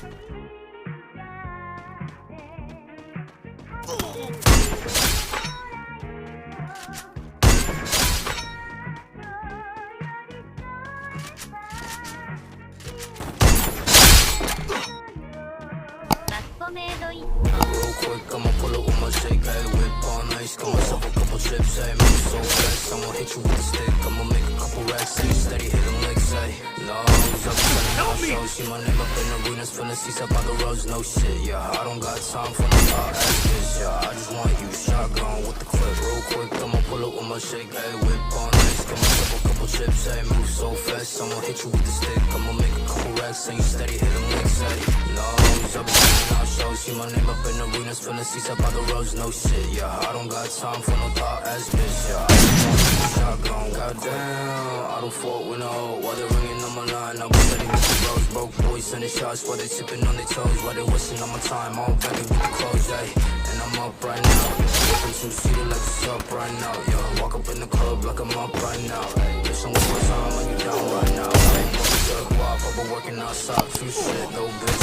Real quick, I'ma pull up with my shake, hey, whip on ice, got myself a couple chips, hey, move so fast, I'ma hit you with the stick, I'ma make a couple racks, hey, steady hitting licks, hey, no, up running out shows, see my name up in arenas, filling seats up by the roads, no shit, yeah, I don't got time for no hot ass bitch, yeah, I just want you shotgun with the clip, real quick, I'ma pull up with my shake, hey, whip on ice, got myself a couple chips, hey, move so fast, I'ma hit you with the stick, I'ma make a couple racks, hey, steady hitting licks, hey, no, up running out shows, see my name up in arenas, filling seats up by the roads, no shit, yeah, I don't got time for no thought ass bitch, yeah, I just want you shotgun, goddamn, I don't fault with no, while they're ringing on my line, I was steady with the bros, broke boys sending shots, while they tipping on their toes, while they wasting on my time, all ready with the clothes, ayy, and I'm up right now, open two-seater like it's up right now, yeah, walk up in the club like I'm up right now, ayy, bitch, I'm with my time, like you down right now, ayy, I've been working outside, true shit, no bitch,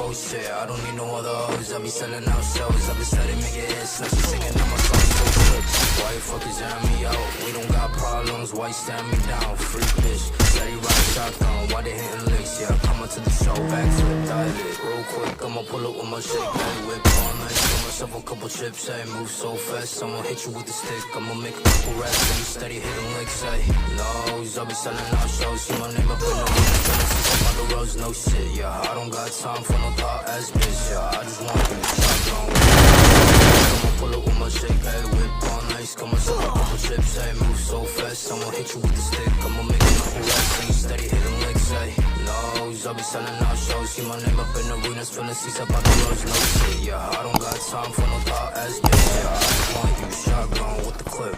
oh shit, I don't need no other hoes, I be selling out shows, I be steady making hits, now she singing on my songs, so sick, why you fuckers airing me out, we don't got problems, why you stand me down, free bitch, steady ride shotgun, why they hitting licks, yeah, come up to the show, backflip, dive it, real quick, I'ma pull up with my shake, hey, whip all night, got myself a couple chips, hey, move so fast, I'ma hit you with the stick, I'ma make a couple racks, hey, steady hitting licks, hey, no, I be selling out shows, see my name up in the roads, no shit, yeah, I don't got time for no thought ass bitch, yeah, I just want you shotgun. I'ma pull up with my shake, hey, whip all nice, got myself a couple chips, hey, move so fast, I'ma hit you with the stick, I'ma make a couple racks, hey, steady hitting licks, hey, no, I be selling out shows, see my name up in arenas, filling seats up by the roads, no shit, yeah, I don't got time for no thought ass bitch, yeah, I just want you shotgun with the clip.